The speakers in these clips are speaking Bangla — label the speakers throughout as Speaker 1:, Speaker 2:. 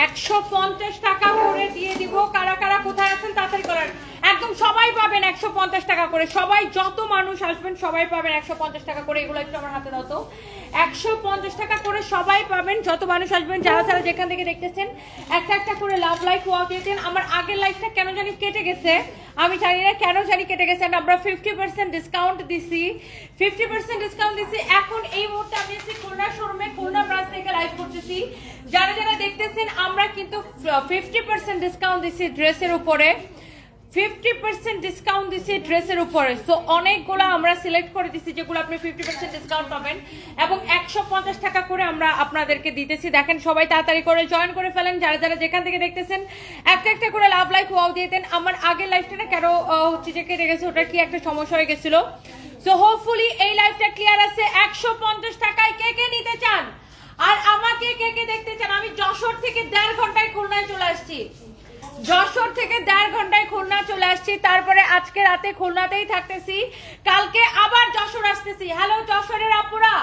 Speaker 1: 150 টাকা করে দিয়ে দিব। কারা কারা কোথায় আছেন তাড়াতাড়ি করেন, একদম সবাই পাবেন 150 টাকা করে। সবাই যত মানুষ আসবেন সবাই পাবেন 150 টাকা করে। এগুলো একটু আমার হাতে দাও তো। 150 টাকা করে সবাই পাবেন যত মানুষ আসবেন। যারা যারা যেখান থেকে দেখতেছেন একটা একটা করে লাভ লাইক ওয়াও দিয়ে দেন। আমার আগের লাইফটা কেন জানি কেটে গেছে, আমি জানি না কেন জানি কেটে গেছে। আমরা 50% ডিসকাউন্ট দিছি, 50% ডিসকাউন্ট দিছি। এখন এই মুহূর্তে আমি আছি খুলনা শোরুমে, খুলনা ব্রাঞ্চ থেকে লাইভ করতেছি। যারা যারা দেখতেছেন আমরা কিন্তু 50% ডিসকাউন্ট দিছি ড্রেসের উপরে, 50% ডিসকাউন্ট দিছি ড্রেসের উপরে। সো অনেকগুলো আমরা সিলেক্ট করে দিছি যেগুলো আপনি 50% ডিসকাউন্ট পাবেন এবং 150 টাকা করে আমরা আপনাদেরকে দিতেছি। দেখেন সবাই তাড়াতাড়ি করে জয়েন করে ফেলেন। যারা যারা যেখান থেকে দেখতেছেন একটা একটা করে লাভ লাইক ওয়াও দিয়ে দেন। আমার আগের লাইফটা না কেন হচ্ছে যে কেটে গেছে, ওটা কি একটা সমস্যা হয়ে গেছিল। সো হোপফুলি এই লাইফটা ক্লিয়ার আছে। 150 টাকায় কে কে নিতে চান আর আমাকে কে কে দেখতে চান? আমি যশোর থেকে 1.5 ঘন্টায় খুলনায় চলে আসছি, যশোর থেকে 1.5 ঘন্টায় খুলনা চলে আসছি। তারপরে আজকে রাতে খুলনাতেই থাকতেছি, কালকে আবার যশোর আসতেছি। হ্যালো যশোরের আপুরা।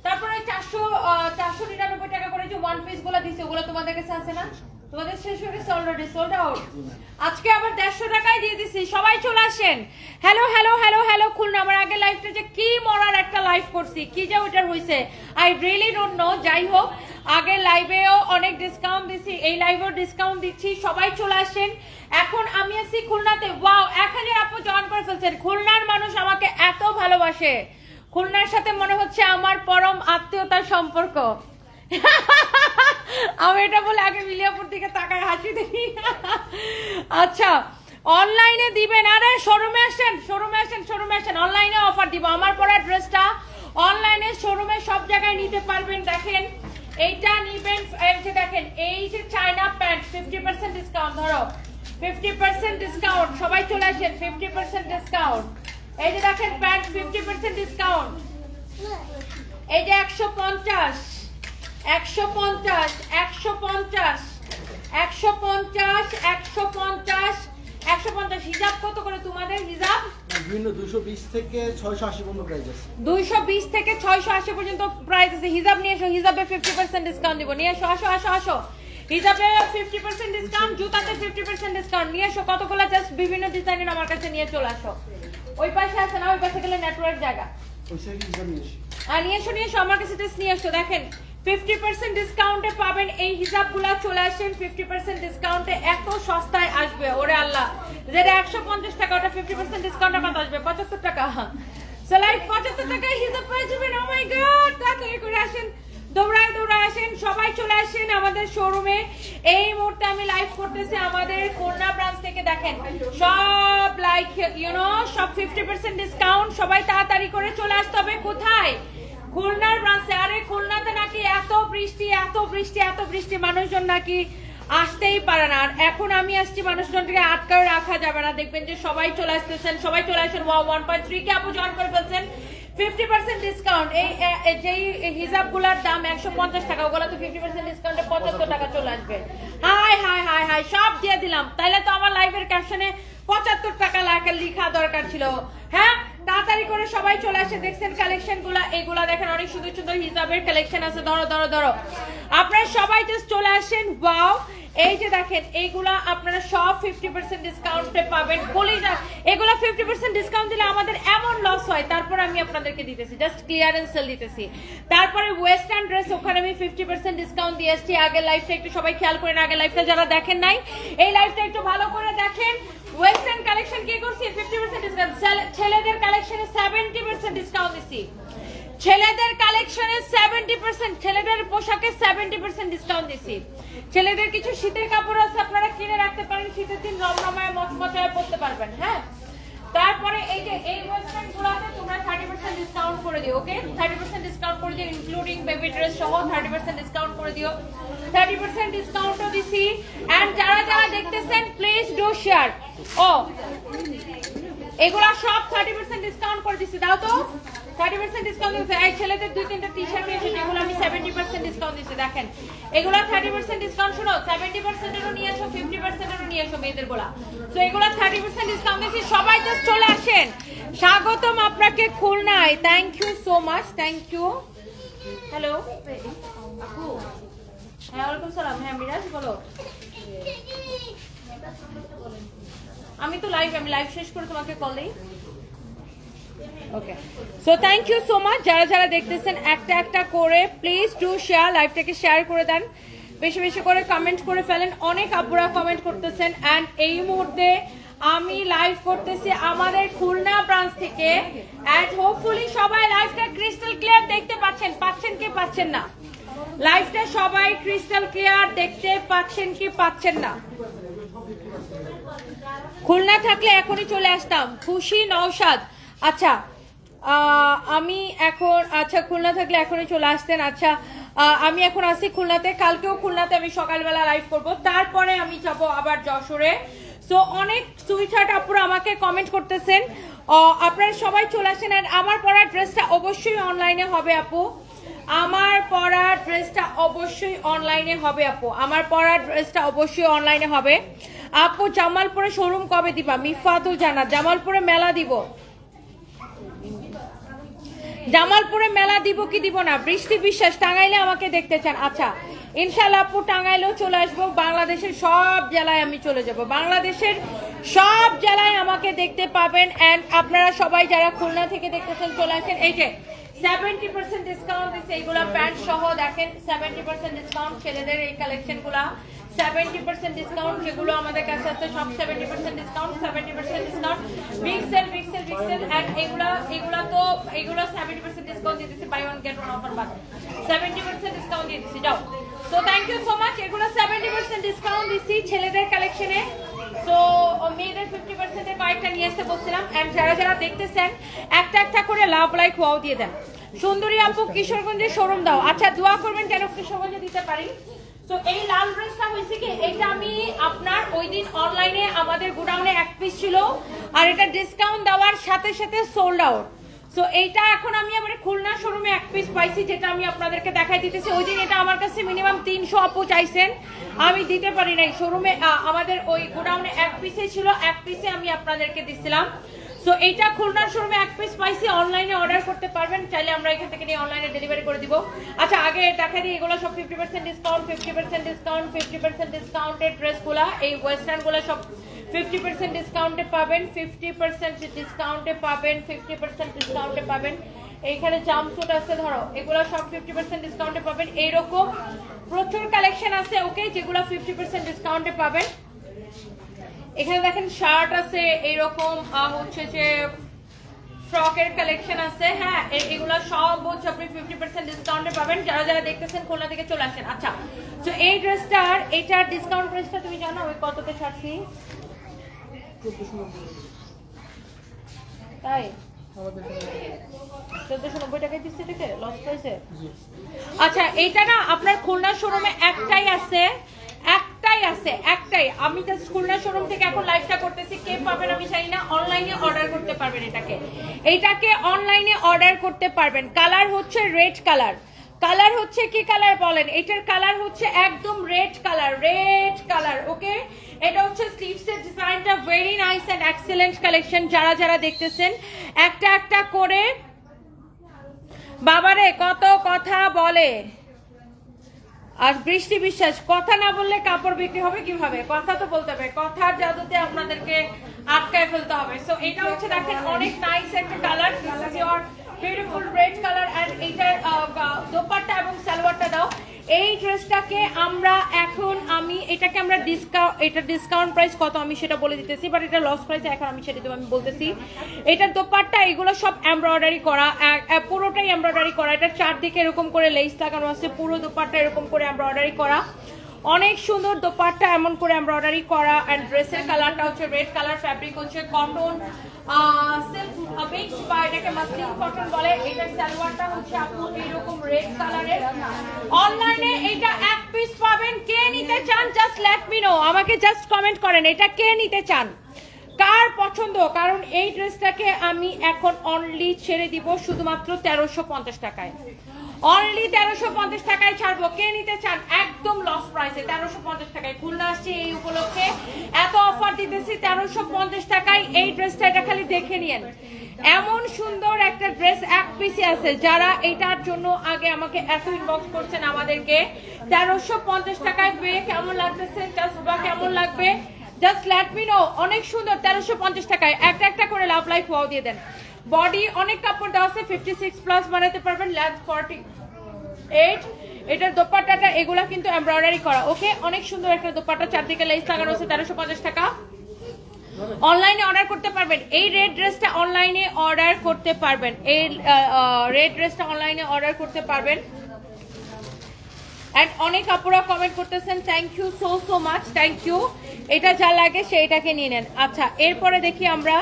Speaker 1: তারপরে 499 টাকা করে যে ওয়ান পিস গুলো দিছে ওগুলো তোমাদের কাছে আছে না? তোমাদের শেষ হয়ে গেছে অলরেডি, সোল্ড আউট। আজকে আবার 150 টাকায় দিয়ে দিছি, সবাই চলে আসেন। Hello hello hello hello Khulna. আমার আগে লাইফটা যে কি মরার একটা লাইভ করছি, কি যে ওইটার হয়েছে আই রিয়েলি ডোন্ট নো। যাই হোক, আগের লাইভেও অনেক ডিসকাউন্ট দিছি, এই লাইভেও ডিসকাউন্ট দিচ্ছি, সবাই চলে আসেন। এখন আমি আছি খুলনাতে। ওয়াও, 1000 আপু জয়েন করে ফেলছেন। খুলনার মানুষ আমাকে এত ভালোবাসে, খুলনার সাথে মনে হচ্ছে আমার পরম আত্মীয়তার সম্পর্ক। আমি এটা বলে আগে মিলিয়াপুর দিকে তাকায় হাসি দেখি। আচ্ছা, অনলাইনে দিবেন? আরে শোরুমে আসেন, শোরুমে আসেন, শোরুমে আসেন। অনলাইনে অফার দিব। আমার পরা ড্রেসটা অনলাইনে শোরুমে সব জায়গায় নিতে পারবেন। দেখেন এইটা নিবেন, এই যে দেখেন এই যে চায়না প্যান্ট 50% ডিসকাউন্ট, ধরো 50% ডিসকাউন্ট, সবাই চলে আসেন। 50% ডিসকাউন্ট। এই যে দেখেন প্যান্ট 50% ডিসকাউন্ট। এই যে 150 150 150 150 150 150। হিজাব কত করে তোমাদের? হিজাব
Speaker 2: বিভিন্ন 220 থেকে 680 পর্যন্ত প্রাইস আছে,
Speaker 1: 220 থেকে 680 পর্যন্ত প্রাইস আছে। হিজাব নিয়ে এসো, হিজাবে 50% ডিসকাউন্ট দিব। নিয়ে এসো, আসো আসো আসো। হিজাবে 50% ডিসকাউন্ট, জুতাতে 50% ডিসকাউন্ট। নিয়ে এসো কতগুলো, জাস্ট বিভিন্ন ডিজাইনের আমার কাছে নিয়ে চলে আসো। ওই পাশে আছে না, ওই পাশে গেলে নেটওয়ার্ক জায়গা।
Speaker 2: ওই সাইড হিসাব নিয়ে এসো।
Speaker 1: আর নিয়ে এসো, নিয়ে এসো আমার কাছে জাস্ট নিয়ে এসো। দেখেন 50% ডিসকাউন্টে পাবেন এই হিজাবগুলা। চলে আসেন 50% ডিসকাউন্টে, এত সস্তায় আসবে। ওরে আল্লাহ, যেটা 150 টাকা ওটা 50% ডিসকাউন্টে কত আসবে? 75 টাকা। সেলাই 75 টাকায় হিজাব পেয়ে যাবেন। ও মাই গড, তাড়াতাড়ি করে আসেন, দৌড়ায় দৌড়ায় আসেন, সবাই চলে আসেন আমাদের শোরুমে। এই মুহূর্তে আমি লাইভ করতেছি আমাদের খুলনা ব্রাঞ্চ থেকে। দেখেন সব লাইক সব 50% ডিসকাউন্ট। সবাই তাড়াতাড়ি করে চলে আসতে হবে। কোথায়? খুলনার ব্রাঞ্চে। আরে খুলনাতে নাকি এত বৃষ্টি এত বৃষ্টি এত বৃষ্টি, মানুষজন নাকি আসতেই পারে না। আর এখন আমি আসছি, মানুষজনকে আটকাও রাখা যাবে না। দেখবেন যে সবাই চলে আসতেছেন, সবাই চলে আসেন। 1.3 কে আপু জয়েন করে ফেলছেন। 50% ডিসকাউন্ট। এই যেই হিজাবগুলোর দাম 150 টাকা, ওগুলো তো 50% ডিসকাউন্টে 75 টাকা চলে আসবে। হাই হাই হাই হাই, সব দিয়ে দিলাম। তাইলে তো আমার লাইভের ক্যাপশনে 75 টাকা লেখা দরকার ছিল। হ্যাঁ, তাড়াতাড়ি করে সবাই চলে আসে। দেখছেন কালেকশন গুলা, এগুলা দেখেন অনেক সুন্দর সুন্দর হিজাবের কালেকশন আছে। ধরো ধরো ধরো, আপনারা সবাই জাস্ট চলে আসেন। ওয়াও, এই যে দেখেন এইগুলা আপনারা সব 50% ডিসকাউন্টে পাবেন। কলিজা, এগুলা 50% ডিসকাউন্ট দিলে আমাদের এমন লস হয়, তারপর আমি আপনাদেরকে দিতেছি, জাস্ট ক্লিয়ারেন্স সেল দিতেছি। তারপরে ওয়েস্টার্ন ড্রেস, ওখানে আমি 50% ডিসকাউন্ট দিয়ে আসছি। আগের লাইফটা একটু সবাই খেয়াল করেন, আগের লাইফটা যারা দেখেন নাই এই লাইফটা একটু ভালো করে দেখেন। ওয়েস্টার্ন কালেকশন কি করছি? 50% ডিসকাউন্ট। ছেলেদের কালেকশনে 70% ডিসকাউন্ট দিছি। ছেলেদের কালেকশনে 70%, ছেলেদের পোশাকে 70% ডিসকাউন্ট দিছি। ছেলেদের কিছু শীতের কাপড় আছে, আপনারা কিনে রাখতে পারেন, শীতের দিন রমরমায় মচমচায় পড়তে পারবেন। হ্যাঁ, তারপরে এই যে এই ওয়েস্টার্ন গুলোতে তোমরা 30% ডিসকাউন্ট করে দিও। ওকে, 30% ডিসকাউন্ট করে দিও, ইনক্লুডিং বেবি ড্রেস সহ 30% ডিসকাউন্ট করে দিও। 30% ডিসকাউন্টও দিছি। এন্ড যারা যারা দেখতেছেন প্লিজ ডু শেয়ার। ও, এগুলা সব 30% ডিসকাউন্ট করে দিছি। দাও তো 30% ডিসকাউন্ট দিয়েছে। এই ছেলেদের 2-3টা টি-শার্ট নিয়েছে, যেগুলো আমি 70% ডিসকাউন্ট দিচ্ছি। দেখেন এগুলো 30% ডিসকাউন্ট। শুনো, 70% এরও নিয়ে আসো, 50% এরও নিয়ে আসো মেয়েদের গুলা। তো এগুলো 30% ডিসকাউন্ট দিচ্ছি। সবাই জাস্ট চলে আসেন। স্বাগতম আপনাকে খুলনায়। Thank you so much, thank you. Hello আপু, হ্যাঁ ওয়ালাইকুম সালাম। হ্যাঁ মিরাজ বলো। আমি তো লাইভ, আমি লাইভ শেষ করে তোমাকে কল দেই। Okay, so thank you so much. যারা যারা দেখতেছেন একটা একটা করে প্লিজ ডু শেয়ার, লাইভটাকে শেয়ার করে দেন, বেশি বেশি করে কমেন্ট করে ফেলেন। অনেক আপুরা কমেন্ট করতেছেন অ্যান্ড এই মুহূর্তে আমি লাইভ করতেছি আমাদের খুলনা ব্রাঞ্চ থেকে এন্ড হোপফুলি সবাই লাইভটা ক্রিস্টাল ক্লিয়ার দেখতে পাচ্ছেন। পাচ্ছেন কি পাচ্ছেন না? লাইভটা সবাই ক্রিস্টাল ক্লিয়ার দেখতে পাচ্ছেন কি পাচ্ছেন না? খুলনা থাকলে এখনই চলে আসতাম। খুশি নওশাদ, আচ্ছা আমি এখন, আচ্ছা খুলনা থাকলে এখনই চলে আসতেন। আচ্ছা আমি এখন আসি খুলনাতে, কালকেও খুলনাতে আমি সকালবেলা লাইভ করব, তারপরে আমি যাব আবার যশোরে। সো অনেক সুইটহার্ট আপুরা আমাকে কমেন্ট করতেছেন, আপনারা সবাই চলে আসেন। আর আমার পরা ড্রেসটা অবশ্যই অনলাইনে হবে আপু, আমার পরা ড্রেসটা অবশ্যই অনলাইনে হবে আপু, আমার পরা ড্রেসটা অবশ্যই অনলাইনে হবে আপু। জামালপুরে শোরুম কবে দিবা? মিফাতুল জান্নাত, জামালপুরে মেলা দিব, জামালপুরে মেলা দিব কি দিব না? বৃষ্টি বিশ্বাস, টাঙ্গাইলে আমাকে দেখতে চান? আচ্ছা ইনশাআল্লাহ আপু টাঙ্গাইলেও চলে আসবো, বাংলাদেশের সব জেলায় আমি চলে যাব, বাংলাদেশের সব জেলায় আমাকে দেখতে পাবেন। এন্ড আপনারা সবাই যারা খুলনা থেকে দেখতেছেন চলে আসেন। এই যে 70% ডিসকাউন্ট দিচ্ছে, এইগুলা প্যান্ট সহ দেখেন 70% ডিসকাউন্ট, ছেলেদের এই কালেকশন গুলা 70% ডিসকাউন্ট, যেগুলো আমাদের কাছে আছে সব 70% discount, 70% discount, big sale big sale big sale. And এগুলা তো এগুলো 70% ডিসকাউন্ট দিতেছি, buy one get one offer বাদ 70% ডিসকাউন্ট দিতেছি। যাও, so thank you so much. এগুলো 70% ডিসকাউন্ট দিচ্ছি ছেলেদের কালেকশনে। তো মেয়েদের 50% এর কয়েকটা নিয়ে আসতে বলছিলাম। এন্ড যারা যারা দেখতেছেন একটা একটা করে লাভ লাইক ওয়াও দিয়ে দেন। সুন্দরী আপু কিশোরগঞ্জে শোরুম দাও। আচ্ছা দোয়া করবেন যেন কিশোরগঞ্জে দিতে পারি। তো এই লাল ড্রেসটা হয়েছে কি, এটা আমি আপনার ওই দিন অনলাইনে আমাদের গোডাউনে এক পিস ছিল, আর এটা ডিসকাউন্ট দেওয়ার সাথে সাথে সোল্ড আউট। সো এইটা এখন আমি আমার খুলনা শোরুমে এক পিস পাইছি, যেটা আমি আপনাদেরকে দেখাই দিতেছি। ওই দিন এটা আমার কাছে মিনিমাম 300 আপু চাইছেন, আমি দিতে পারি নাই। শোরুমে আমাদের ওই গোডাউনে এক পিসে ছিল, এক পিসে আমি আপনাদেরকে দিছিলাম। সো এইটা খুলনা শোরুমে এক পিস পাইছি, অনলাইনে অর্ডার করতে পারবেন, চাইলে আমরা এখান থেকে নিয়ে অনলাইনে ডেলিভারি করে দিব। আচ্ছা আগে দেখা দিই, এগুলো সব 50% ডিসকাউন্ট, 50% ডিসকাউন্ট, 50% ডিসকাউন্টেড ড্রেসগুলা, এই ওয়েস্টার্নগুলো সব 50% ডিসকাউন্টে পাবেন, 50% ডিসকাউন্টে পাবেন, 50% ডিসকাউন্টে পাবেন। এইখানে জাম্পস্যুট আছে, ধরো এগুলো সব 50% ডিসকাউন্টে পাবেন। এইরকম প্রচুর কালেকশন আছে ওকে, যেগুলো 50% ডিসকাউন্টে পাবেন। এখানে দেখেন শার্ট আছে, এইরকম হচ্ছে যে ফ্রকের কালেকশন আছে। হ্যাঁ এগুলো সব হচ্ছে আপনি 50% ডিসকাউন্টে পাবেন। যারা যারা দেখতেছেন খুলনা থেকে চলে আসেন। আচ্ছা তো এই ড্রেসটার, এটার ডিসকাউন্ট প্রাইসটা তুমি জানো ওই কততে ছাড়ছি? তাই 1490 টাকায় দিচ্ছি, এটাকে লস প্রাইসে। আচ্ছা এইটা না আপনার খুলনা শোরুমে একটাই আছে, একটাই আছে, একটাই। আমি জাস্ট খুলনা শোরুম থেকে এখন লাইভটা করতেছি, কে পাবেন আমি জানি না। অনলাইনে অর্ডার করতে পারবেন এইটাকে অনলাইনে অর্ডার করতে পারবেন। কালার হচ্ছে রেড কালার, কালার হচ্ছে কি কালার বলেন? এটার কালার হচ্ছে একদম red colour, red colour okay. এটা হচ্ছে স্লিভসের ডিজাইনটা very nice and excellent collection. যারা যারা দেখতেছেন একটা একটা করে, বাবারে কত কথা বলে। আর বৃষ্টি বিশ্বাস, কথা না বললে কাপড় বিক্রি হবে কিভাবে? কথা তো বলতে হবে, কথার জাদুতে আপনাদেরকে আটকায় ফেলতে হবে। সো এটা হচ্ছে দেখেন অনেক নাইস একটা colour, this is your beautiful red colour. And এইটার দোপাট্টা এবং সালোয়ারটা দাও। এই ড্রেসটাকে আমরা এখন এটাকে আমরা এটা ডিসকাউন্ট প্রাইস কত আমি সেটা বলে দিতেছি, বাট এটা লস প্রাইস এখন আমি সেটা দেবো, আমি বলতেছি। এটার দোপাট্টা এগুলো সব এমব্রয়ডারি করা, পুরোটাই এমব্রয়ডারি করা। এটা চারদিকে এরকম করে লেস লাগানো আছে, পুরো দোপাট্টা এরকম করে এমব্রয়ডারি করা, অনেক সুন্দর দোপাট্টা এমন করে এমব্রয়ডারি করা। এন্ড ড্রেসের কালারটা হচ্ছে রেড কালার, ফ্যাব্রিক হচ্ছে কটন সিল্ক মিক্স বা এটাকে মাসলিন কটন বলে। এটার সালোয়ারটা হচ্ছে আপু এইরকম রেড কালারের। অনলাইনে এটা এক পিস পাবেন, কে নিতে চান জাস্ট লেট মি নো, আমাকে জাস্ট কমেন্ট করেন এটা কে নিতে চান, কার পছন্দ। কারণ এই ড্রেসটাকে আমি এখন অনলি ছেড়ে দিব শুধুমাত্র 1350 টাকায়, অনলি 1350 টাকায় ছাড়বো। কে নিতে চান? একদম লস প্রাইসে 1350 টাকায়। খুলনা আসছে এই উপলক্ষে, এত অফার দিতেছি 1350 টাকায় এই ড্রেসটা। এটা খালি দেখে নিয়েন, এমন সুন্দর একটা ড্রেস এক পিসে আছে। যারা এটার জন্য আগে আমাকে এত ইনবক্স করছেন আমাদেরকে 1350 টাকায় পেয়ে কেমন লাগতেছে, জাস্ট বা কেমন লাগবে জাস্ট লেট মি নো। অনেক সুন্দর 1350 টাকায় একটা একটা করে লাভ লাইফ ওয়াও দিয়ে দেন। বডি অনেক কাপড় দেওয়া আছে, 56 প্লাস বানাতে পারবেন, লেন্থ 48। এটার দোপাট্টাটা এগুলা কিন্তু এমব্রয়ডারি করা। ওকে, অনেক সুন্দর একটা দোপাট্টা, চারদিকে লেস লাগানো আছে, 1350 টাকা। অনলাইনে অর্ডার করতে পারবেন এই রেড ড্রেসটা, অনলাইনে অর্ডার করতে পারবেন এই রেড ড্রেসটা, অনলাইনে অর্ডার করতে পারবেন। এন্ড অনেক আপুরা কমেন্ট করতেছেন, thank you so much, thank you. এটা যা লাগে সেইটাকে নিয়ে নেন। আচ্ছা, এরপরে দেখি আমরা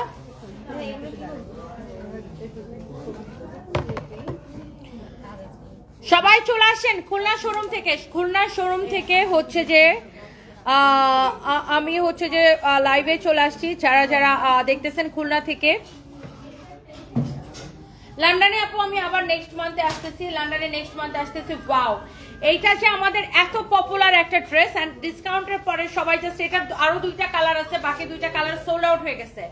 Speaker 1: সবাই চলে আসেন খুলনা শোরুম থেকে। খুলনা শোরুম থেকে হচ্ছে যে আমি হচ্ছে যে লাইভে চলে আসছি। যারা যারা দেখতেছেন খুলনা থেকে, লন্ডনে আপু আমি আবার নেক্সট মান্থে আসতেছি, লন্ডনে নেক্সট মান্থে আসতেছি। ওয়াও, এইটা যে আমাদের এত পপুলার একটা ড্রেস এন্ড ডিসকাউন্টের পরে সবাই জাস্ট, এটার আরো 2টা কালার আছে, বাকি 2টা কালার সোল্ড আউট হয়ে গেছে।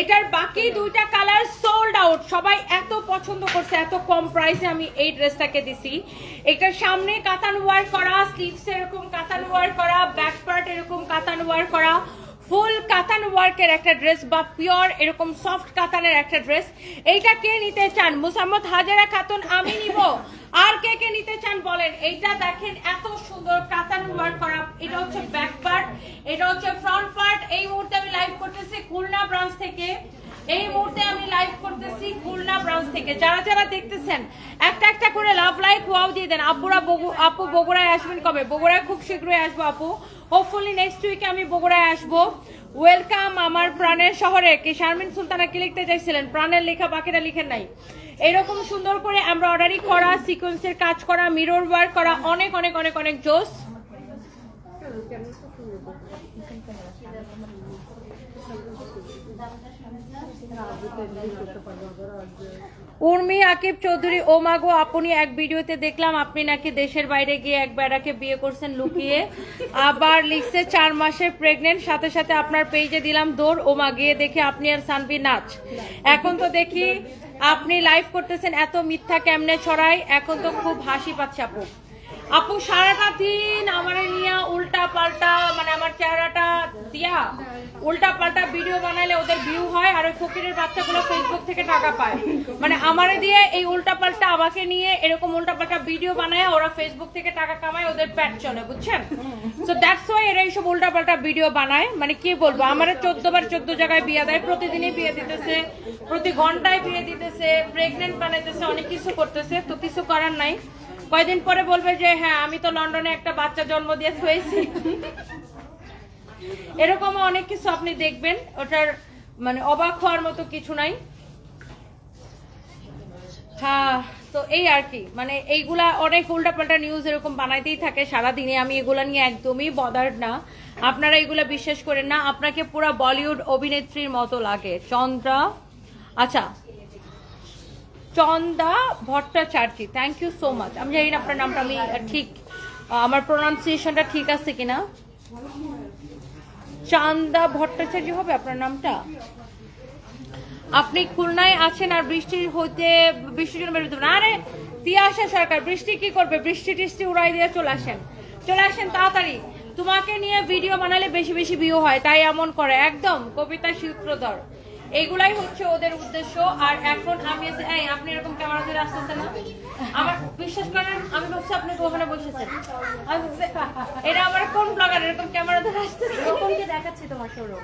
Speaker 1: এটার বাকি 2টা কালার সোল্ড আউট, সবাই এত পছন্দ করছে, এত কম প্রাইসে আমি এই ড্রেসটাকে দিছি। এটার সামনে কাতান ওয়ার করা, স্লিভস এরকম কাতান ওয়ার করা, ব্যাক পার্ট এরকম কাতান ওয়ার করা, ফুল কাতান ওয়ার্কের একটা ড্রেস বা পিওর এরকম সফট কাতানের একটা ড্রেস। এইটা কে নিতে চান? মুসাম্মদ হাজারা খাতুন, আমি নিব। আর কে কে নিতে চান বলেন? এইটা দেখেন এত সুন্দর কাতান ওয়ার্ক করা। এটা হচ্ছে ব্যাক পার্ট, এটা হচ্ছে ফ্রন্ট পার্ট। এই মুহূর্তে আমি লাইভ করতেছি খুলনা ব্রাঞ্চ থেকে, এই মুহূর্তে আমি লাইভ করতেছি খুলনা ব্রাঞ্চ থেকে। যারা যারা দেখতেছেন একটা একটা করে লাভ লাইক ওয়াও দিয়ে দেন। আপু বগুড়ায় আসবেন কবে? বগুড়ায় খুব শীঘ্রই আসবো আপু, হোপফুলি নেক্সট উইকে আমি বগুড়ায় আসবো। ওয়েলকাম আমার প্রাণের শহরে। কি শারমিন সুলতানা কি লিখতে চাইছিলেন? প্রাণের লেখা, বাকিটা লিখেন নাই। এরকম সুন্দর করে এমব্রয়ডারি করা, সিকোয়েন্সের কাজ করা, মিরর ওয়ার্ক করা, অনেক অনেক অনেক অনেক জোস। উর্মি আকিব চৌধুরী, ও মাগো আপনি এক ভিডিওতে দেখলাম আপনি নাকি দেশের বাইরে গিয়ে এক বেড়াকে বিয়ে করছেন লুকিয়ে, আবার লিখছে 4 মাসের প্রেগনেন্ট, সাথে সাথে আপনার পেজে দিলাম দৌড়। ও মা, গিয়ে দেখে আপনি আর সানভি নাচ। এখন তো দেখি আপনি লাইভ করতেছেন, এত মিথ্যা কেমনে ছড়াই? এখন তো খুব হাসি পাচ্ছে আপু। আপু সারাটা দিন আমার নিয়ে উল্টা পাল্টা, মানে আমার চেহারাটা দিয়া উল্টা পাল্টা ভিডিও বানাইলে ওদের ভিউ হয়, আর ওই ফকিরের বাচ্চাগুলো ফেসবুক থেকে টাকা পায়। মানে আমারে দিয়ে এই উল্টা পাল্টা, আমাকে নিয়ে এরকম উল্টা পাল্টা ভিডিও বানায়, ওরা ফেসবুক থেকে টাকা কামায়, ওদের পেট চলে, বুঝছেন? সো দ্যাটস ওয়াই এরা এইসব উল্টা পাল্টা ভিডিও বানায়। মানে কি বলবো, আমার 14 বার 14 জায়গায় বিয়ে দেয়, প্রতিদিনই বিয়ে দিতেছে, প্রতি ঘন্টায় বিয়ে দিতেছে, প্রেগনেন্ট বানাইতেছে, অনেক কিছু করতেছে। তো কিছু করার নাই, কয়দিন পরে বলবে যে হ্যাঁ আমি তো লন্ডনে একটা বাচ্চা জন্ম দিয়ে হয়েছি। এরকম অনেক কিছু আপনি দেখবেন, ওটার মানে অবাক হওয়ার মতো কিছু নাই। হ্যাঁ, তো এই আর কি, মানে এইগুলা অনেক উল্টাপাল্টা নিউজ এরকম বানাইতেই থাকে সারাদিনে। আমি এগুলা নিয়ে একদমই বদার্ড না, আপনারা এগুলা বিশ্বাস করেন না। আপনাকে পুরো বলিউড অভিনেত্রীর মতো লাগে। চন্দ্রা, আচ্ছা Chanda Bhattacharya, thank you so much. আমি জানি না আপনার নামটা আমি ঠিক, আমার প্রোনাউন্সিয়েশনটা ঠিক আছে কিনা। চান্দা ভট্টাচার্য হবে আপনার নামটা। আপনি খুলনায় আছেন আর বৃষ্টির হইতে, বৃষ্টির জন্য বেরোতে না। আরে তিয়াশা সরকার, বৃষ্টি কি করবে? বৃষ্টি টিষ্টি উড়াই দিয়ে চলে আসেন, চলে আসেন তাড়াতাড়ি। তোমাকে নিয়ে ভিডিও বানালে বেশি বেশি ভিউ হয়, তাই এমন করে। একদম কবিতা সূত্রধর, এইগুলাই হচ্ছে ওদের উদ্দেশ্য। আর এখন আমি আপনি এরকম ক্যামেরা ধরে আসতেছেন না, আমার বিশ্বাস করেন, আমি ভাবছি আপনি ওখানে বসেছেন। এটা আমার কোন ব্লগার এরকম ক্যামেরা ধরে আসতেছে?
Speaker 3: রোকনকে দেখাচ্ছি তোমার শোরুম।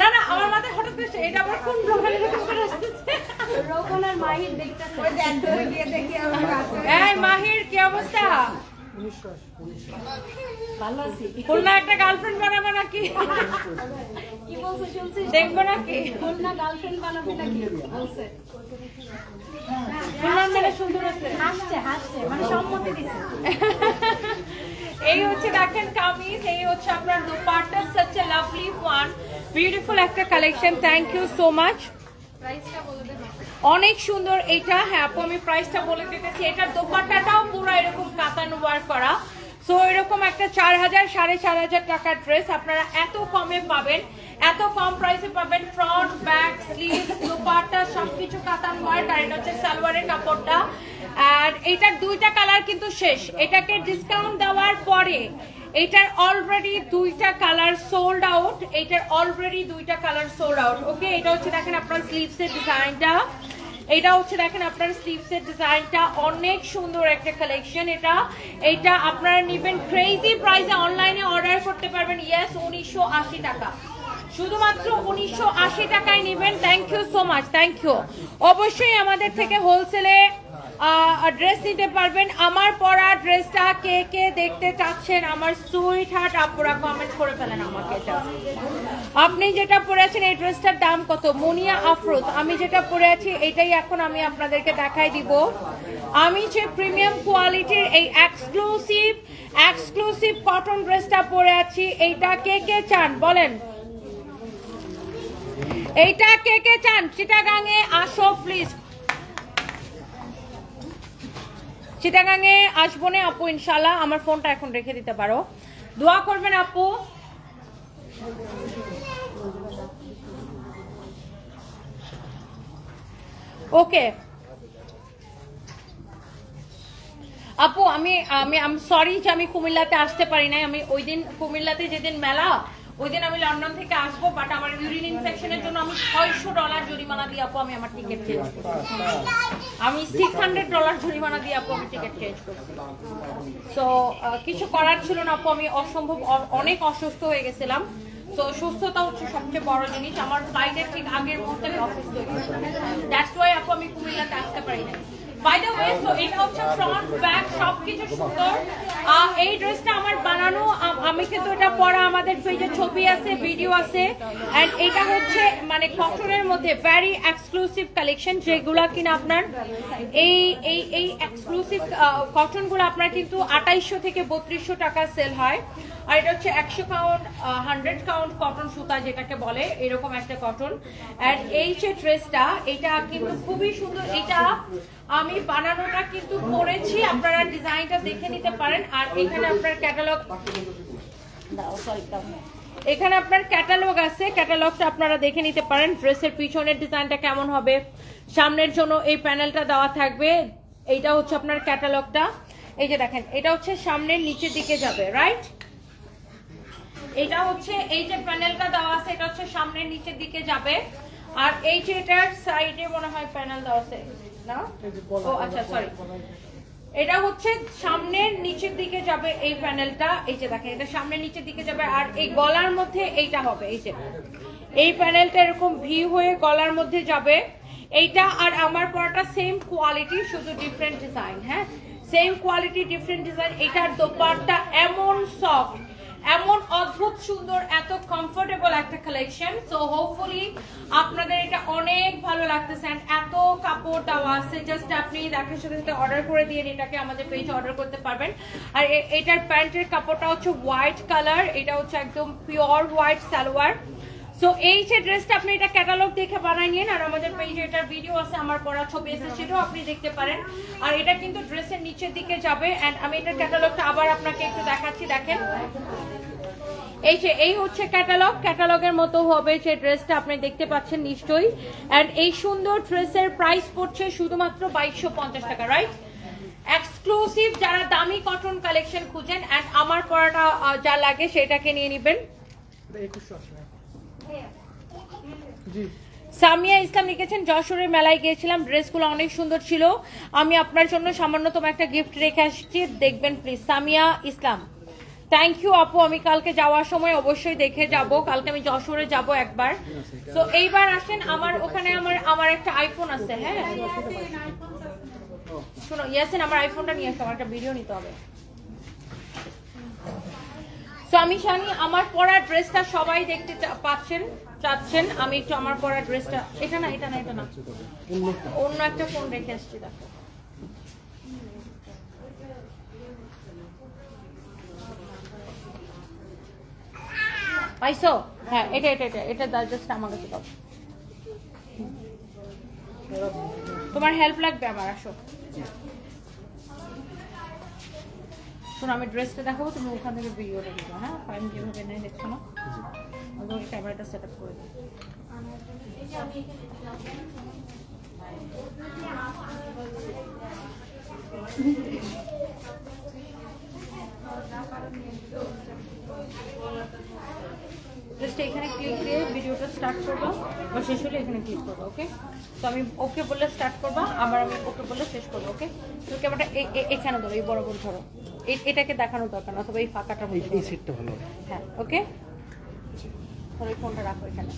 Speaker 1: না না, আমার মাথায় হঠাৎ করে এটা আবার কোন ব্লগার এরকম করে আসতেছে?
Speaker 3: রোকন আর মাহির দেখতেছে।
Speaker 1: এই মাহির কি অবস্থা?
Speaker 3: ভালো আছি।
Speaker 1: খুলনা একটা গার্লফ্রেন্ড বানাবো নাকি?
Speaker 3: কি বলছো শুনছিস?
Speaker 1: দেখবো নাকি?
Speaker 3: খুলনা গার্লফ্রেন্ড বানাবি নাকি বলছে।
Speaker 1: খুলনার মেয়ে সুন্দর আছে,
Speaker 3: হাসছে হাসছে, মানে সম্মতি দিছে।
Speaker 1: এই হচ্ছে দেখেন কামিজ, এই হচ্ছে আপনার dupatta, such a lovely one, beautiful একটা collection. Thank you so much.
Speaker 3: প্রাইসটা বলে দেন।
Speaker 1: অনেক সুন্দর এইটা। হ্যাঁ আপু, আমি প্রাইসটা বলে দিতেছি। এটার দোপাট্টাটাও পুরো এরকম কাতান ওয়ার্ক করা। সো এরকম একটা 4000 4500 টাকার ড্রেস আপনারা এত কমে পাবেন, এত কম প্রাইসে পাবেন। ফ্রন্ট, ব্যাক, স্লিভ, দোপাট্টা সবকিছু কাতান ওয়ার্ক, আর এটা হচ্ছে সালোয়ারের কাপড়টা। আর এটার দুইটা কালার কিন্তু শেষ, এটাকে ডিসকাউন্ট দেওয়ার পরে এটার অলরেডি দুইটা কালার সোল্ড আউট, এটার অলরেডি দুইটা কালার সোল্ড আউট। ওকে, এটা হচ্ছে দেখেন আপনার স্লিভসের ডিজাইনটা, এটা হচ্ছে দেখেন আপনার স্লিভসের ডিজাইনটা, অনেক সুন্দর একটা কালেকশন। এটা আপনারা নেবেন ক্রেজি প্রাইসে, অনলাইনে অর্ডার করতে পারবেন। ইয়েস, 1980 টাকা, শুধুমাত্র 1980 টাকায় নেবেন। Thank you so much, thank you. অবশ্যই আমাদের থেকে হোলসেলে ড্রেস নিতে পারবেন। আমার পরা ড্রেসটা কে কে দেখতে চাচ্ছেন আমার সুইট হার্ট আপুরা কমেন্ট করে ফেলেন আমাকে। এটা আপনি যেটা পরে আছেন এই ড্রেসটার দাম কত? মুনিয়া আফরোজ, আমি যেটা পরে আছি এটাই এখন আমি আপনাদেরকে দেখাই দিব। আমি যে প্রিমিয়াম কোয়ালিটির এই এক্সক্লুসিভ কটন ড্রেসটা পরে আছি, এইটা কে কে চান বলেন? এইটা কে কে চান? চিটাগাঙে আসো প্লিজ, চিটাগাঙে আসবো না আপু ইনশাল্লাহ। আমার ফোনটা এখন রেখে দিতে পারো, দোয়া করবেন আপু। ওকে আপু, আমি সরি যে আমি কুমিল্লাতে আসতে পারি নাই। আমি ওই দিন কুমিল্লাতে যেদিন মেলা, ওই দিন আমি লন্ডন থেকে আসবো, বাট আমার ইউরিন ইনফেকশনের জন্য আমি $600 জরিমানা দিয়ে আপু আমি আমার টিকিট চেঞ্জ করছি। আমি $600 জরিমানা দিয়ে আপু আমি টিকিট চেঞ্জ করছি। সো কিছু করার ছিল না আপু, আমি অনেক অসুস্থ হয়ে গেছিলাম। তো সুস্থতা হচ্ছে সবচেয়ে বড় জিনিস। আমার ফ্লাইটের ঠিক আগের মুহূর্তে আমি অসুস্থ হয়ে গেছিলাম, দ্যাটস ওয়াই আপু আমি কুমিল্লাতে আসতে পারি না। বাই দ্য ওয়ে, সো এটা হচ্ছে ফ্রন্ট ব্যাক সবকিছু সুন্দর। এই ড্রেসটা আমার বানানো, আমি কিন্তু এটা পরা, আমাদের পেজে ছবি আছে, ভিডিও আছে। এন্ড এটা হচ্ছে মানে কটনের মধ্যে ভেরি এক্সক্লুসিভ কালেকশন, যেগুলা কিনা আপনার এই এক্সক্লুসিভ কটনগুলো আপনার কিন্তু 2800 থেকে 3200 টাকা সেল হয়। আর এটা হচ্ছে 100 কাউন্ট 100 কাউন্ট কটন সুতা যেটাকে বলে, এরকম একটা কটন। আর এই যে ড্রেসটা, এটা কিন্তু খুবই সুন্দর। এটা আমি বানানোটা কিন্তু করেছি, আপনারা ডিজাইনটা দেখে নিতে পারেন। আর এখানে আপনার ক্যাটালগ আছে, ক্যাটালগটা আপনারা দেখে নিতে পারেন। ড্রেসের পিছনের ডিজাইনটা কেমন হবে, সামনের জন্য এই প্যানেলটা দেওয়া থাকবে। এইটা হচ্ছে আপনার ক্যাটালগটা, এই যে দেখেন, এটা হচ্ছে সামনের নিচের দিকে যাবে, রাইট? এটা হচ্ছে এই যে প্যানেলটা দেওয়া আছে, এটা হচ্ছে সামনের নিচের দিকে যাবে। আর এই যে এটার সাইডে মনে হয় প্যানেল দেওয়া আছে না? ও আচ্ছা, সরি, এটা হচ্ছে সামনের নিচের দিকে যাবে এই প্যানেলটা। এই যে দেখেন, এটা সামনের নিচের দিকে যাবে। আর এই গলার মধ্যে এইটা হবে, এই যে এই প্যানেলটা এরকম ভি হয়ে গলার মধ্যে যাবে এইটা। আর আমার পরাটা সেম কোয়ালিটি, শুধু ডিফারেন্ট ডিজাইন। হ্যাঁ, সেম কোয়ালিটি ডিফারেন্ট ডিজাইন। এটার দোপাট্টা এমন সফট, এমন অদ্ভুত সুন্দর, এত কমফোর্টেবল একটা কালেকশন। সো হোপফুলি আপনাদের এটা অনেক ভালো লাগতেছে। এন্ড এত কাপড় দেওয়া আছে, জাস্ট আপনি দেখার সাথে সাথে অর্ডার করে দিয়ে এটাকে আমাদের পেজে অর্ডার করতে পারবেন। আর এটার প্যান্টের কাপড়টা হচ্ছে হোয়াইট কালার, এটা হচ্ছে একদম পিওর হোয়াইট সালোয়ার। সো এই যে ড্রেসটা আপনি এটা ক্যাটালগ দেখে বানাই নিন। আর আমাদের পেজে এটার ভিডিও আছে, আমার পরা ছবি এসেছে, সেটাও আপনি দেখতে পারেন। আর এটা কিন্তু ড্রেসের নিচের দিকে যাবে। এন্ড আমি এটার ক্যাটালগটা আবার আপনাকে একটু দেখাচ্ছি, দেখেন। এই হচ্ছে ক্যাটালগ, ক্যাটালগের মতো হবে যে ড্রেসটা আপনি দেখতে পাচ্ছেন নিশ্চয়ই। এন্ড এই সুন্দর ড্রেসের প্রাইস পড়ছে শুধুমাত্র 2250 টাকা, রাইট? এক্সক্লুসিভ যারা দামি কটন কালেকশন খুঁজেন, এন্ড আমার পরাটা যা লাগে সেটাকে নিয়ে নেবেন। সামিয়া ইসলাম লিখেছেন, যশোরের মেলায় গিয়েছিলাম, ড্রেসগুলো অনেক সুন্দর ছিল, আমি আপনার জন্য সামান্যতম একটা গিফট রেখে আসছি, দেখবেন please. Samia Islam, thank you আপু। আমি কালকে যাওয়ার সময় অবশ্যই দেখে যাব, কালকে আমি যশোরে যাব একবার। তো এইবার আসেন, আমার ওখানে আমার একটা আইফোন আছে। হ্যাঁ শোনো ইয়াসিন, আমার আইফোনটা নিয়ে আসো, আমার একটা ভিডিও নিতে হবে। তো আমি জানি আমার পরা ড্রেসটা সবাই দেখতে চাচ্ছেন। আমি একটু আমার পরা ড্রেসটা, এটা না অন্য একটা ফোন রেখে আসছি, দেখো। পাইছো? হ্যাঁ, এটা জাস্ট আমার কাছে দাও। তোমার হেল্প লাগবে আমার, আসো। শোনো আমি ড্রেসটা দেখাবো, তুমি ওখান থেকে ভিডিওটা দিবে। হ্যাঁ আমি যেভাবে নেই দেখছো না, আমি ক্যামেরাটা সেট আপ করে দিই। জাস্ট এখানে ক্লিক দিয়ে ভিডিওটা স্টার্ট করবো, বা শেষ হলে এখানে ক্লিক করবো। ওকে, তো আমি ওকে বললে স্টার্ট করবো, আবার আমি ওকে বললে শেষ করবো। ওকে, তো ক্যামেরাটা এখানে ধরো, এই বরাবর ধরো, এটাকে দেখানোর দরকার না, অথবা এই ফাঁকাটা
Speaker 2: এই সেটটা ভালো।
Speaker 1: হ্যাঁ ওকে, ধরো এই ফোনটা রাখো এখানে।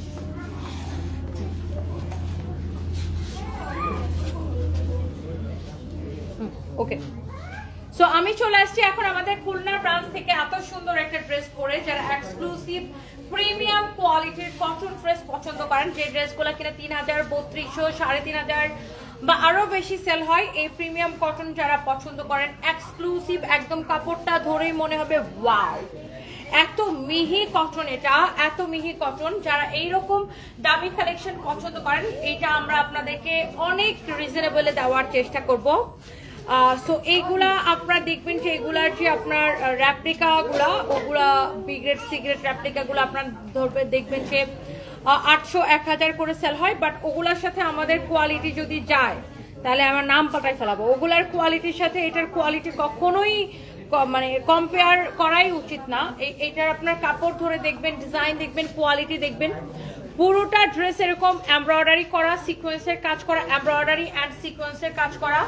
Speaker 1: ওকে, সো আমি চলে আসছি এখন আমাদের খুলনা ব্রাঞ্চ থেকে এত সুন্দর একটা ড্রেস পরে, যারা এক্সক্লুসিভ প্রিমিয়াম কোয়ালিটির কটন ড্রেস পছন্দ করেন, যে ড্রেসগুলো কিনা 3000, 3200, 3500 বা আরো বেশি সেল হয়, এই প্রিমিয়াম কটন যারা পছন্দ করেন, এক্সক্লুসিভ একদম, কাপড়টা ধরেই মনে হবে ওয়াও, এত মিহি কটন, এটা এত মিহি কটন। যারা এইরকম দামি কালেকশন পছন্দ করেন, এটা আমরা আপনাদেরকে অনেক রিজনেবলে দেওয়ার চেষ্টা করব। সো এইগুলা আপনারা দেখবেন যে এগুলার যে আপনার র্যাপ্লিকাগুলা, ওগুলা বিগ্রেড সিগ্রেড র্যাপ্লিকাগুলো আপনার ধরবে, দেখবেন যে 800, 1000 করে সেল হয়, বাট ওগুলার সাথে আমাদের কোয়ালিটি যদি যায় তাহলে আমার নাম পাল্টাই ফেলাবো। ওগুলার কোয়ালিটির সাথে এটার কোয়ালিটি কখনোই মানে কম্পেয়ার করাই উচিত না। এইটার আপনার কাপড় ধরে দেখবেন, ডিজাইন দেখবেন, কোয়ালিটি দেখবেন, পুরোটা ড্রেস এরকম এমব্রয়ডারি করা, সিকোয়েন্সের কাজ করা, এমব্রয়ডারি অ্যান্ড সিকোয়েন্সের কাজ করা।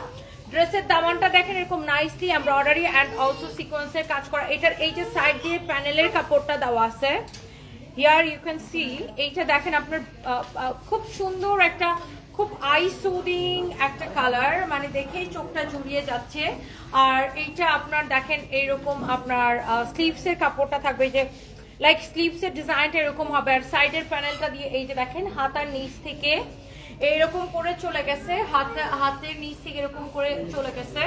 Speaker 1: ড্রেসের দামানটা দেখেন এরকম নাইসলি এমব্রয়ডারি অ্যান্ড অলসো সিকোয়েন্সের কাজ করা। এটার এই যে সাইড দিয়ে প্যানেলের কাপড়টা দেওয়া আছে, হিয়ার ইউ ক্যান সি, এইটা দেখেন আপনার খুব সুন্দর একটা, খুব আই সুদিং একটা কালার, মানে দেখেই চোখটা জুড়িয়ে যাচ্ছে। আর এইটা আপনার দেখেন এইরকম আপনার স্লিভসের কাপড়টা থাকবে, যে লাইক স্লিভসের ডিজাইনটা এরকম হবে, আর সাইডের প্যানেলটা দিয়ে এই যে দেখেন হাতার নিচ থেকে এইরকম করে চলে গেছে, হাতের নিচ থেকে এরকম করে চলে গেছে।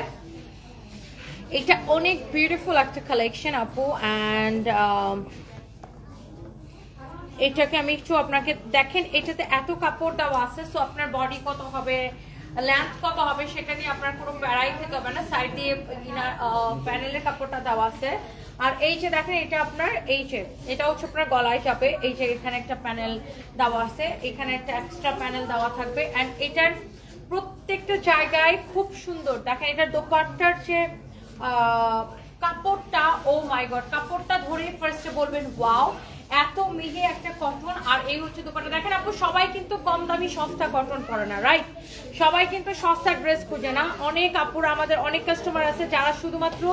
Speaker 1: এটা অনেক বিউটিফুল একটা কালেকশন আপু। অ্যান্ড এটাকে আমি একটু আপনাকে দেখেন, এটাতে এত কাপড় দেওয়া আছে, সো আপনার বডি কত হবে, লেন্থ কত হবে, সেটা নিয়ে আপনার কোনো প্যারাই খেতে হবে না। সাইড দিয়ে প্যানেলের কাপড়টা দেওয়া আছে। আর এই যে দেখেন এটা আপনার এই যে এটা হচ্ছে আপনার গলায় চাপে, এই যে এখানে একটা প্যানেল দেওয়া আছে, এখানে একটা এক্সট্রা প্যানেল দেওয়া থাকবে। অ্যান্ড এটার প্রত্যেকটা জায়গায় খুব সুন্দর দেখেন, এটার দোপাট্টার যে কাপড়টা, ও মাই গড, কাপড়টা ধরে ফার্স্টে বলবেন ওয়াও, এত মিহি একটা কটন। আর এই হচ্ছে দোপাট্টা। দেখেন আপু, সবাই কিন্তু কম দামি সস্তা কটন পরে না, রাইট? সবাই কিন্তু সস্তা ড্রেস খুঁজে না। অনেক আপুরা, আমাদের অনেক কাস্টমার আছে যারা শুধুমাত্র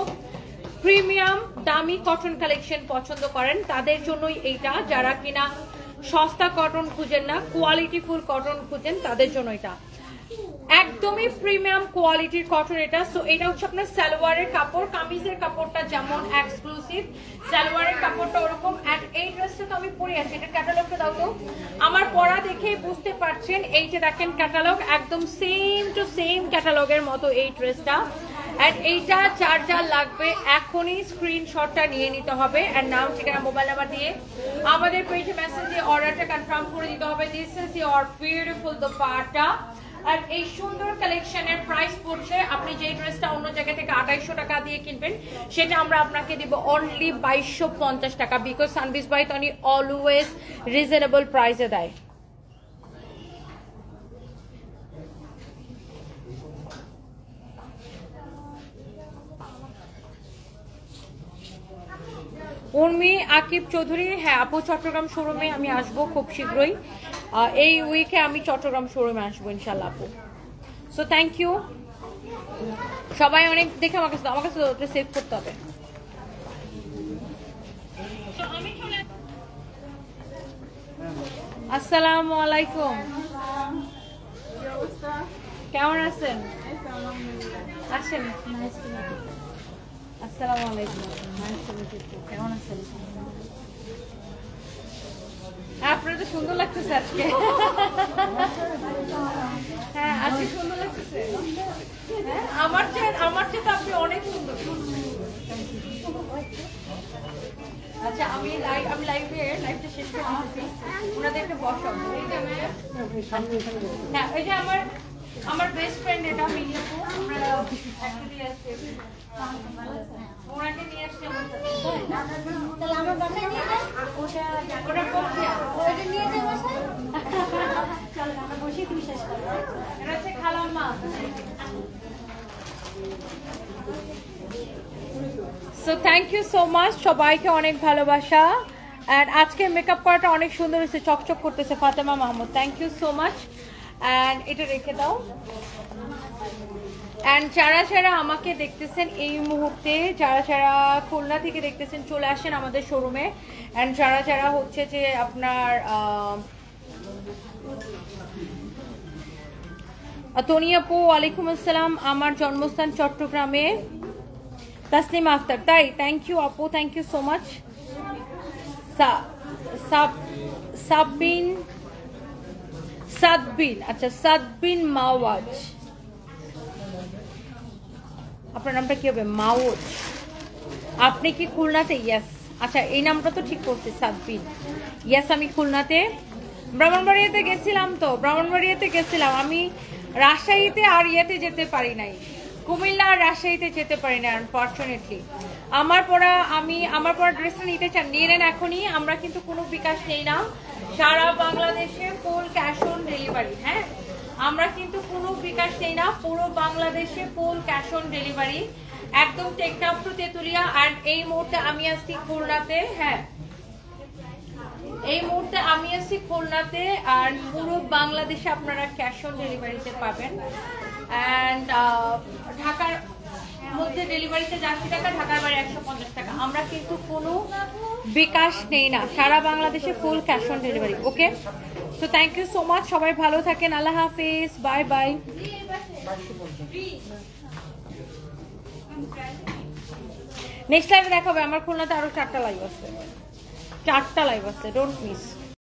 Speaker 1: প্রিমিয়াম দামি কটন কালেকশন পছন্দ করেন, তাদের জন্যই এইটা। যারা কিনা সস্তা কটন খুঁজেন না, কোয়ালিটিফুল কটন খুঁজেন, তাদের জন্য এটা একদমই প্রিমিয়াম কোয়ালিটির কটন এটা। সো এটা হচ্ছে আপনার সালোয়ারের কাপড়, কামিজের কাপড়টা যেমন এক্সক্লুসিভ, সালোয়ারের কাপড়টা ওরকম। এন্ড এই ড্রেসটা তো আমি পরে আছি, এটা ক্যাটালগটা দাও তো। আমার পরা দেখে বুঝতে পারছেন, এই যে দেখেন ক্যাটালগ, একদম সেম টু সেম ক্যাটালগের মতো এই ড্রেসটা। এন্ড এইটা যার যার লাগবে এখনই স্ক্রিনশটটা নিয়ে নিতে হবে, এন্ড নাম, ঠিকানা, মোবাইল নাম্বার দিয়ে আমাদের পেজে মেসেজ দিয়ে অর্ডারটা কনফার্ম করে দিতে হবে। This is your beautiful dupatta. আর এই সুন্দর কালেকশনের প্রাইস পড়ছে, আপনি যে ড্রেসটা অন্য জায়গা থেকে 2800 টাকা দিয়ে কিনবেন, সেটা আমরা আপনাকে দিব অনলি 2250 টাকা, because সানবিস by Toni always reasonable প্রাইসে দেয়। উর্মি আকিব চৌধুরী, হ্যাঁ আপু, চট্টগ্রাম শোরুমে আমি আসবো খুব শীঘ্রই। এই উইকে আমি চট্টগ্রাম শোরুমে আসবো ইনশাল্লাহ আপু। সো থ্যাংক ইউ সবাই অনেক দেখে, আমার কাছে ওটা সেভ করতে হবে। আসসালামু আলাইকুম, কেমন আছেন? আসেন। আসসালামু আলাইকুম, কেমন আছেন? আপনার তো সুন্দর লাগতেছে আজকে। হ্যাঁ আজকে সুন্দর লাগতেছে। আমার চেয়ে তো আপনি অনেক সুন্দর। আচ্ছা আমি লাইভটা শেষ করে দিচ্ছি, ওনাদেরকে বসাবো। হ্যাঁ, এই যে আমার আমার বেস্ট ফ্রেন্ড এটা মিলিয়াপু, আমরা অ্যাকচুয়ালি আসছে ওনাকে নিয়ে আসছে আমার সাথে।
Speaker 3: তাহলে আমার বাসায় নিয়ে যান।
Speaker 1: ওটা কোথায়?
Speaker 3: ওইটা নিয়ে যান বাসায়। চলো আমরা বসে তুমি শেষ করো।
Speaker 1: এটা হচ্ছে খালাম্মা। So thank you so much, সবাইকে অনেক ভালোবাসা। অ্যান্ড আজকের মেকআপ করাটা অনেক সুন্দর হয়েছে, চকচক করতেছে Fatema Mahmud, thank you so much. And এটা রেখে দাও। অ্যান্ড যারা যারা আমাকে দেখতেছেন এই মুহূর্তে, যারা যারা খুলনা থেকে দেখতেছেন চলে আসেন আমাদের শোরুমে। অ্যান্ড যারা যারা হচ্ছে যে আপনার তনিয়াপু ওয়ালাইকুম আসসালাম, আমার জন্মস্থান চট্টগ্রামে। তাসলিমা আক্তার, তাই থ্যাংক ইউ আপু, thank you so much. Sadbin, আচ্ছা সাদবিন মাওয়াজ, আপনার নামটা কি হবে? মাওয়াজ। আপনি কি খুলনাতে? ইয়েস, আচ্ছা এই নামটা তো ঠিক করছে, সাদবিন। ইয়েস, আমি খুলনাতে ব্রাহ্মণবাড়িয়াতে গেছিলাম, তো ব্রাহ্মণবাড়িয়াতে গেছিলাম আমি। রাজশাহীতে আর ইয়েতে যেতে পারি নাই, কুমিল্লা আর রাজশাহীতে যেতে পারি না আনফরচুনেটলি। আমার পড়া ড্রেসটা নিতে চান নিয়ে নেন এখনই। আমরা কিন্তু কোনো বিকাশ নেই না, সারা বাংলাদেশে ফুল ক্যাশ অন ডেলিভারি। হ্যাঁ, আমরা কিন্তু কোনো বিকাশ নেই না, পুরো বাংলাদেশে ফুল ক্যাশ অন ডেলিভারি, একদম টেকনাফ টু তেতুলিয়া। আর এই মুহূর্তে আমি আসছি খুলনাতে। হ্যাঁ, এই মুহূর্তে আমি আছি খুলনাতে, আর পুরো বাংলাদেশে আপনারা ক্যাশ অন ডেলিভারিতে পাবেন। অ্যান্ড ঢাকার মধ্যে ডেলিভারিতে 80 টাকা, ঢাকার বাইরে 150 টাকা। আমরা কিন্তু কোনো বিকাশ নেই না, সারা বাংলাদেশে full cash on delivery. Okay, so thank you so much, সবাই ভালো থাকেন, আল্লাহ হাফিজ, বাই বাই। নেক্সট লাইভে দেখা হবে। আমার খুলনাতে আরো 4টা লাইভ আছে, 4টা লাইভ আছে, ডোন্ট মিস।